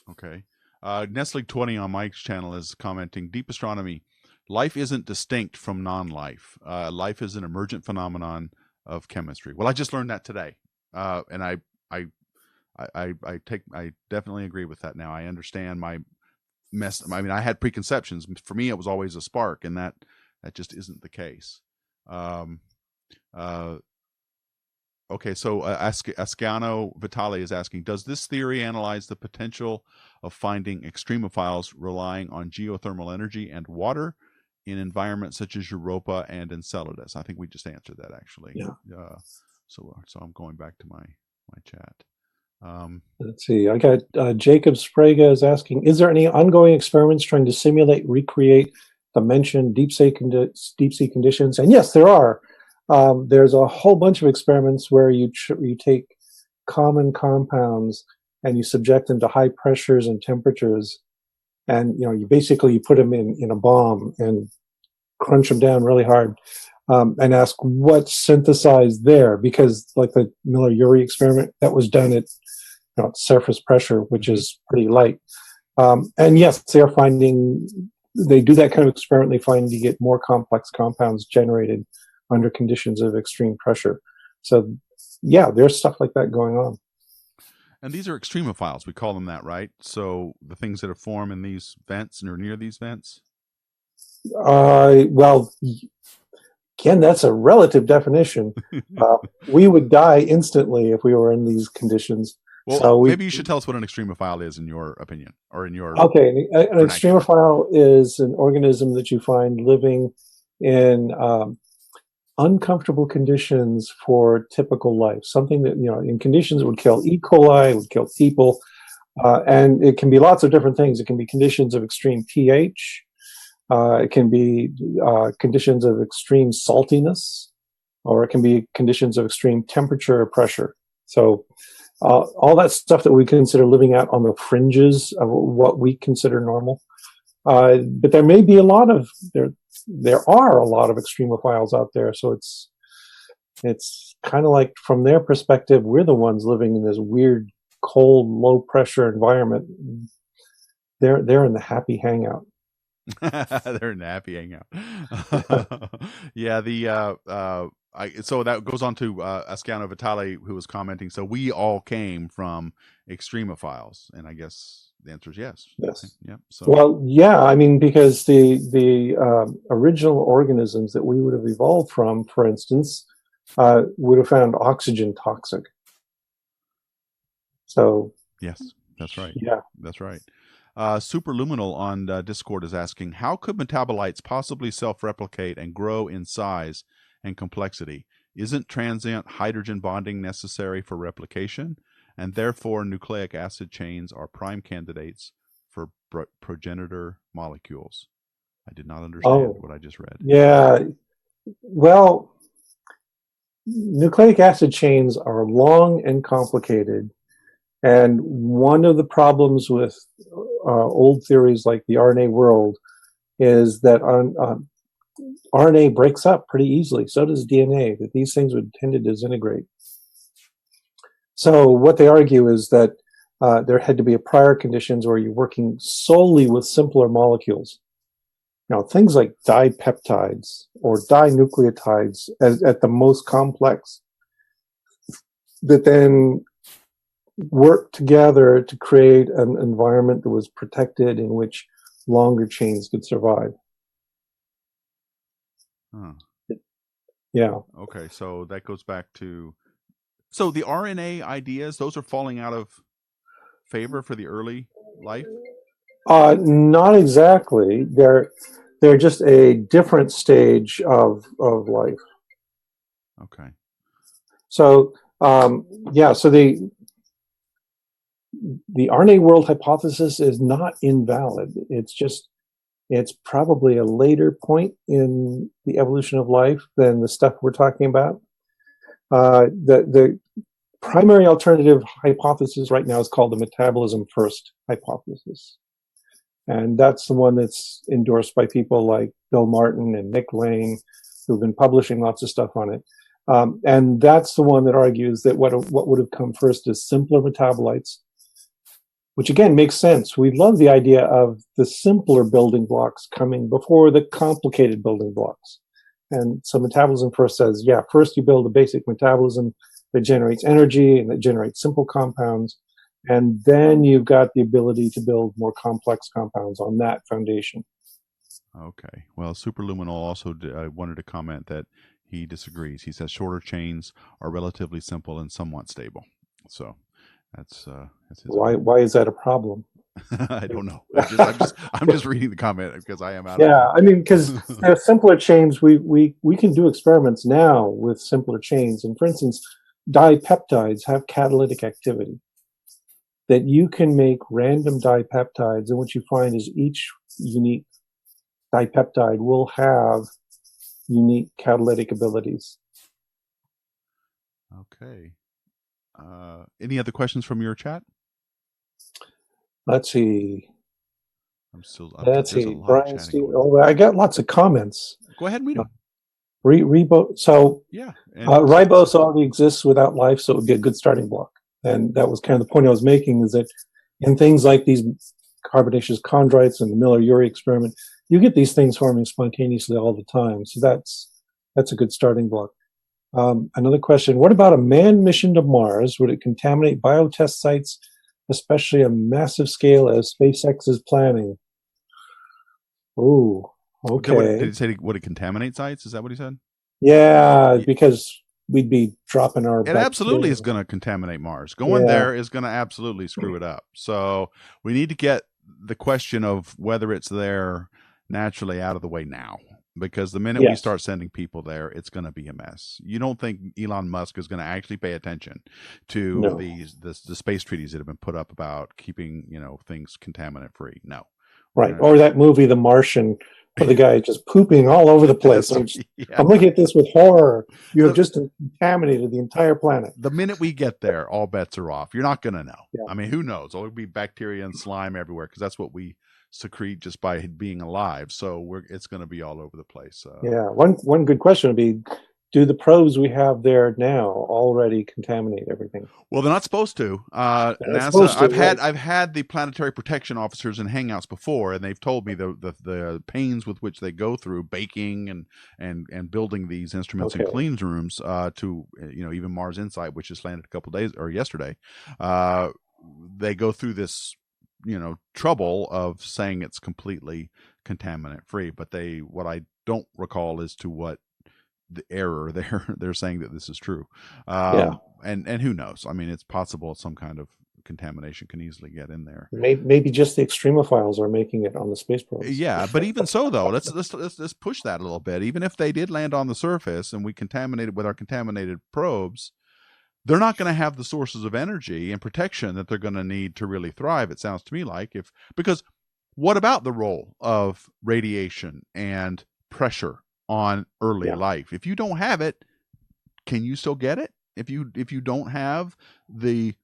Okay. Nestle20 on Mike's channel is commenting, Deep Astronomy, life isn't distinct from non-life. Life is an emergent phenomenon of chemistry. Well, I just learned that today. And I definitely agree with that now. I understand my mess. I mean, I had preconceptions. For me, it was always a spark, and that just isn't the case. Okay, so Ascano Vitali is asking, does this theory analyze the potential of finding extremophiles relying on geothermal energy and water in environments such as Europa and Enceladus? I think we just answered that, actually. Yeah. So I'm going back to my chat. Let's see. I got Jacob Sprague is asking, is there any ongoing experiments trying to simulate, recreate the mentioned deep sea conditions? And yes, there are. There's a whole bunch of experiments where you take common compounds and you subject them to high pressures and temperatures, and you basically put them in a bomb and crunch them down really hard, and ask what's synthesized there, because like the Miller-Urey experiment, that was done at surface pressure, which is pretty light. And yes, they do that kind of experiment. They find you get more complex compounds generated under conditions of extreme pressure. So yeah, there's stuff like that going on. And these are extremophiles. We call them that, right? So the things that are formed in these vents or near these vents? Well, again, that's a relative definition. We would die instantly if we were in these conditions. Well, so maybe you should tell us what an extremophile is, in your opinion, or in your... Okay, an extremophile is an organism that you find living in uncomfortable conditions for typical life. Something that, in conditions that would kill E. coli, would kill people. And it can be lots of different things. It can be conditions of extreme pH. It can be conditions of extreme saltiness, or it can be conditions of extreme temperature or pressure. So all that stuff that we consider living out on the fringes of what we consider normal. But there may be a lot of there are a lot of extremophiles out there. So it's kind of like from their perspective, we're the ones living in this weird, cold, low pressure environment. They're in the happy hangout. They're in the happy hangout. Yeah, so that goes on to Ascano Vitale, who was commenting. So we all came from extremophiles, and I guess the answer is yes. Yes. Yeah. So well, yeah, I mean, because the original organisms that we would have evolved from, for instance, would have found oxygen toxic. So yes, that's right. Yeah, that's right. Superluminal on Discord is asking, how could metabolites possibly self-replicate and grow in size and complexity? Isn't transient hydrogen bonding necessary for replication? And therefore, nucleic acid chains are prime candidates for progenitor molecules. I did not understand what I just read. Yeah. Well, nucleic acid chains are long and complicated. And one of the problems with old theories like the RNA world is that RNA breaks up pretty easily. So does DNA, that these things would tend to disintegrate. So what they argue is that there had to be a prior conditions where you're working solely with simpler molecules. Now, things like dipeptides or dinucleotides at the most complex, that then work together to create an environment that was protected in which longer chains could survive. Huh. Yeah. Okay, so that goes back to, so the RNA ideas, those are falling out of favor for the early life? Not exactly. They're just a different stage of life. Okay. So so the RNA world hypothesis is not invalid. It's probably a later point in the evolution of life than the stuff we're talking about. The primary alternative hypothesis right now is called the metabolism first hypothesis. And that's the one that's endorsed by people like Bill Martin and Nick Lane, who've been publishing lots of stuff on it. And that's the one that argues that what would have come first is simpler metabolites, which again makes sense. We love the idea of the simpler building blocks coming before the complicated building blocks. And so metabolism first says, yeah, first you build a basic metabolism that generates energy and that generates simple compounds. And then you've got the ability to build more complex compounds on that foundation. Okay. Well, Superluminal also wanted to comment that he disagrees. He says shorter chains are relatively simple and somewhat stable. So that's his why is that a problem? I don't know. I'm just reading the comment because I am out. Yeah, I mean, because simpler chains, we can do experiments now with simpler chains. And for instance, dipeptides have catalytic activity. That you can make random dipeptides, and what you find is each unique dipeptide will have unique catalytic abilities. Okay. Any other questions from your chat? Let's see. Let's see. Brian, Steve. Oh, I got lots of comments. Go ahead and read them. So yeah, ribose already exists without life, so it would be a good starting block. And that was kind of the point I was making, is that in things like these carbonaceous chondrites and the Miller-Urey experiment, you get these things forming spontaneously all the time. So that's a good starting block. Another question, what about a manned mission to Mars? Would it contaminate biotest sites, especially a massive scale as SpaceX is planning? Oh, okay. Did he say would it contaminate sites? Is that what he said? Yeah, because we'd be dropping our... It absolutely is going to contaminate Mars. Going there is going to absolutely screw it up. So we need to get the question of whether it's there naturally out of the way now. Because the minute we start sending people there, it's going to be a mess. You don't think Elon Musk is going to actually pay attention to the space treaties that have been put up about keeping things contaminant free? No. Right. Or that movie, The Martian, of the guy just pooping all over the place. I'm looking at this with horror. You have just contaminated the entire planet. The minute we get there, all bets are off. You're not going to know. Yeah. I mean, who knows? There'll be bacteria and slime everywhere because that's what we secrete just by being alive. So it's going to be all over the place. Yeah. One good question would be, do the probes we have there now already contaminate everything? Well, they're not supposed to. NASA. I've had the planetary protection officers in hangouts before, and they've told me the pains with which they go through baking and building these instruments in clean rooms to even Mars Insight, which just landed a couple days or yesterday. They go through this trouble of saying it's completely contaminant free, but what I don't recall as to what the error they're saying that this is true. And who knows? I mean, it's possible some kind of contamination can easily get in there. Maybe just the extremophiles are making it on the space probes. Yeah, but even so, though, let's push that a little bit. Even if they did land on the surface and we contaminated with our contaminated probes, they're not going to have the sources of energy and protection that they're going to need to really thrive. It sounds to me like because what about the role of radiation and pressure on early life? If you don't have it, can you still get it? If you don't have the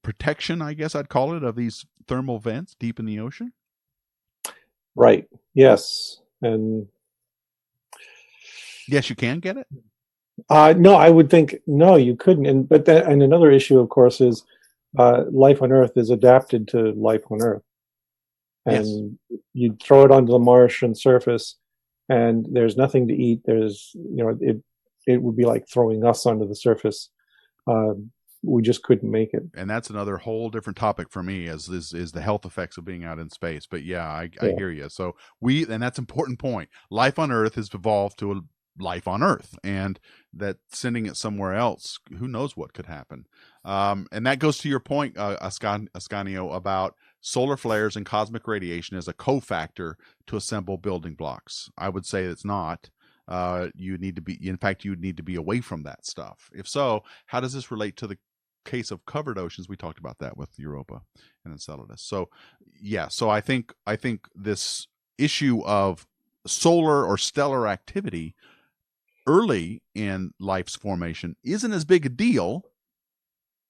protection, I guess I'd call it, of these thermal vents deep in the ocean? Right. Yes. And yes, you can get it. No, I would think no, you couldn't. And another issue, of course, is life on Earth is adapted to life on Earth, and you throw it onto the Martian surface, and there's nothing to eat. There's it would be like throwing us onto the surface. We just couldn't make it. And that's another whole different topic for me is the health effects of being out in space. But I hear you. So and that's an important point. Life on Earth has evolved to a life on Earth, and that sending it somewhere else, who knows what could happen. And that goes to your point, Ascanio, about solar flares and cosmic radiation as a cofactor to assemble building blocks. I would say it's not. You need to be away from that stuff. If so, how does this relate to the case of covered oceans? We talked about that with Europa and Enceladus. So I think this issue of solar or stellar activity early in life's formation isn't as big a deal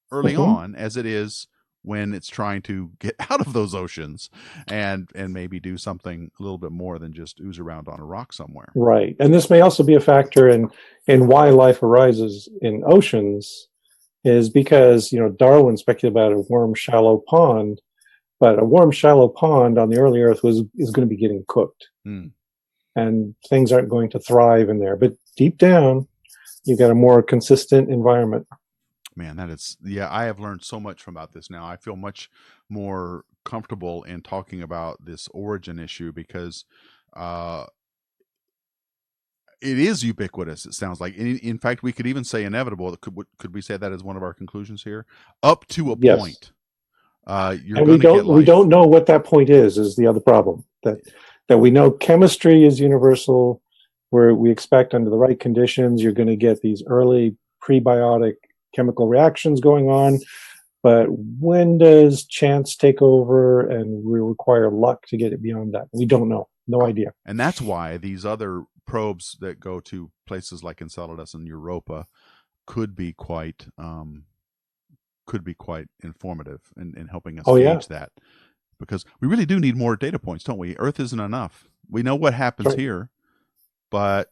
early on as it is when it's trying to get out of those oceans and maybe do something a little bit more than just ooze around on a rock somewhere. Right. And this may also be a factor in why life arises in oceans, is because, Darwin speculated about a warm, shallow pond, but a warm, shallow pond on the early Earth is going to be getting cooked. And things aren't going to thrive in there. But deep down, you've got a more consistent environment. Man, I have learned so much about this now. I feel much more comfortable in talking about this origin issue because it is ubiquitous, it sounds like. In fact, we could even say inevitable. Could we say that as one of our conclusions here? Up to a point. We don't know what that point is the other problem. That we know chemistry is universal, where we expect under the right conditions, you're going to get these early prebiotic chemical reactions going on. But when does chance take over and we require luck to get it beyond that? We don't know. No idea. And that's why these other probes that go to places like Enceladus and Europa could be quite informative in helping us gauge that. Because we really do need more data points, don't we? Earth isn't enough. We know what happens here, but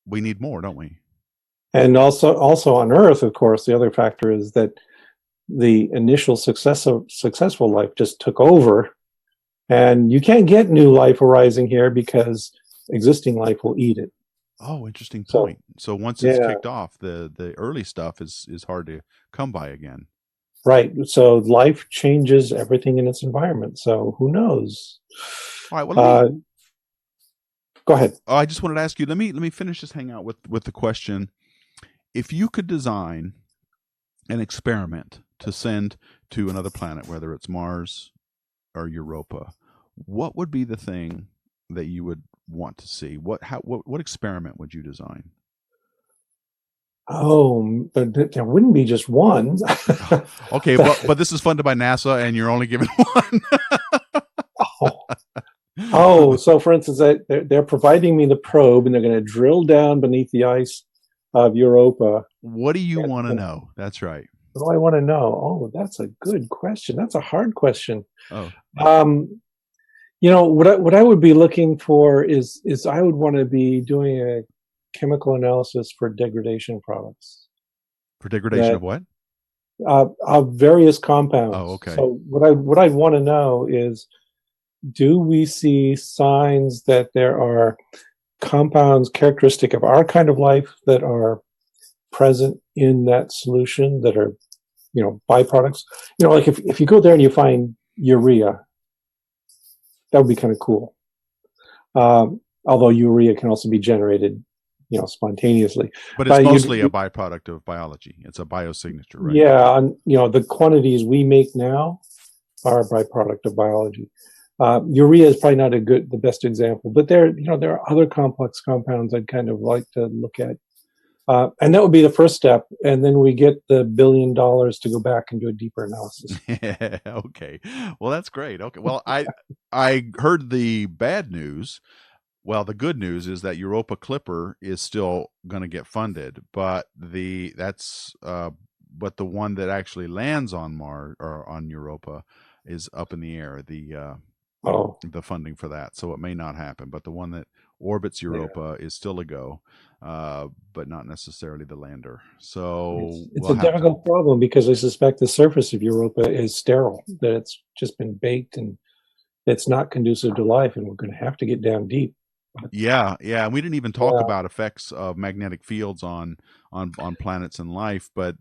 we need more, don't we? And also on Earth, of course, the other factor is that the initial successful life just took over, and you can't get new life arising here because existing life will eat it. Oh, interesting point. So once it's kicked off, the early stuff is hard to come by again. Right. So life changes everything in its environment. So who knows? All right. Well, go ahead. Oh, I just wanted to ask you. Let me finish this hangout with the question: if you could design an experiment to send to another planet, whether it's Mars or Europa, what would be the thing that you would want to see? What experiment would you design? Oh, but there wouldn't be just one. Okay, but this is funded by NASA, and you're only given one. Oh, so for instance, they're providing me the probe, and they're going to drill down beneath the ice of Europa. What do you want to know? That's right. What do I want to know? Oh, that's a good question. That's a hard question. Oh, What I would be looking for is I would want to be doing a chemical analysis for degradation products. for degradation of what? Of various compounds. Oh, okay. So what I'd want to know is, do we see signs that there are compounds characteristic of our kind of life that are present in that solution that are, byproducts? Like if you go there and you find urea, that would be kind of cool. Although urea can also be generated, spontaneously. But it's mostly a byproduct of biology. It's a biosignature, right? Yeah, and the quantities we make now are a byproduct of biology. Urea is probably not the best example, but there are other complex compounds I'd kind of like to look at. And that would be the first step. And then we get the $1 billion to go back and do a deeper analysis. Okay. Well, that's great. Okay. Well, I heard the bad news. Well, the good news is that Europa Clipper is still going to get funded, but the one that actually lands on Mars or on Europa is up in the air. The funding for that, so it may not happen. But the one that orbits Europa is still a go, but not necessarily the lander. So it's a difficult problem because I suspect the surface of Europa is sterile, that it's just been baked and it's not conducive to life, and we're going to have to get down deep. Yeah. And we didn't even talk about effects of magnetic fields on planets and life, but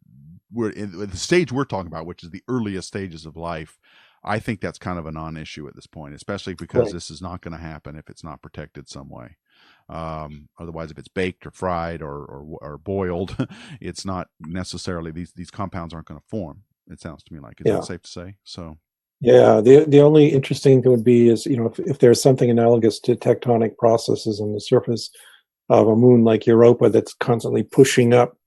we're in the stage we're talking about, which is the earliest stages of life. I think that's kind of a non-issue at this point, especially because this is not going to happen if it's not protected some way. Otherwise, if it's baked or fried or boiled, it's not necessarily these compounds aren't going to form. It sounds to me like. Is that safe to say? So. Yeah, the only interesting thing would be is, if there's something analogous to tectonic processes on the surface of a moon like Europa that's constantly pushing up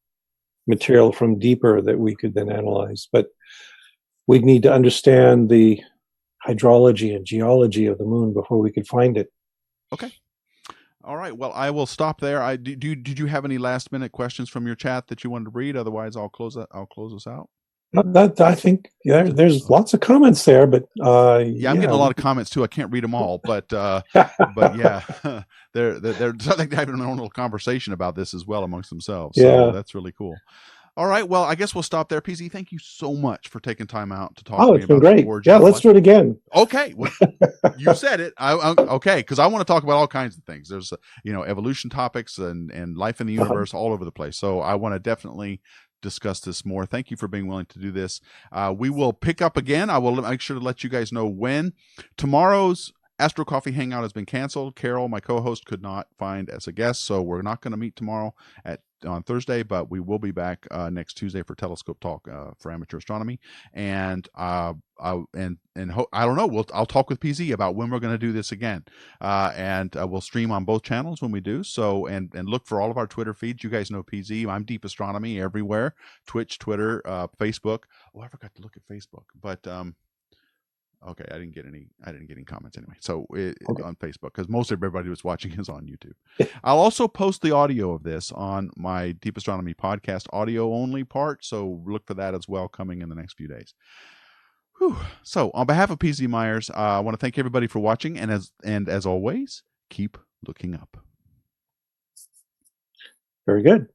material from deeper that we could then analyze. But we'd need to understand the hydrology and geology of the moon before we could find it. Okay. All right. Well, I will stop there. Did you have any last minute questions from your chat that you wanted to read? Otherwise, I'll close us out. I think there's lots of comments there, but I'm getting a lot of comments too. I can't read them all, but yeah, they're having their own little conversation about this as well amongst themselves. So that's really cool. All right, well, I guess we'll stop there. PZ, thank you so much for taking time out to talk to me about great. Yeah, let's do it again. Okay, well, you said it. Okay, because I want to talk about all kinds of things. There's evolution topics and life in the universe all over the place. So I want to definitely discuss this more. Thank you for being willing to do this. We will pick up again. I will make sure to let you guys know when. Tomorrow's Astro Coffee Hangout has been canceled. Carol, my co-host, could not find as a guest, so we're not going to meet tomorrow on Thursday, but we will be back next Tuesday for Telescope Talk for amateur astronomy. And I don't know. I'll talk with PZ about when we're going to do this again, and we'll stream on both channels when we do. So and look for all of our Twitter feeds. You guys know PZ. I'm Deep Astronomy everywhere: Twitch, Twitter, Facebook. Oh, I forgot to look at Facebook, but okay, I didn't get any comments anyway. So on Facebook, because most of everybody who's watching is on YouTube. I'll also post the audio of this on my Deep Astronomy podcast audio only part. So look for that as well coming in the next few days. Whew. So on behalf of PZ Myers, I want to thank everybody for watching, and as always, keep looking up. Very good.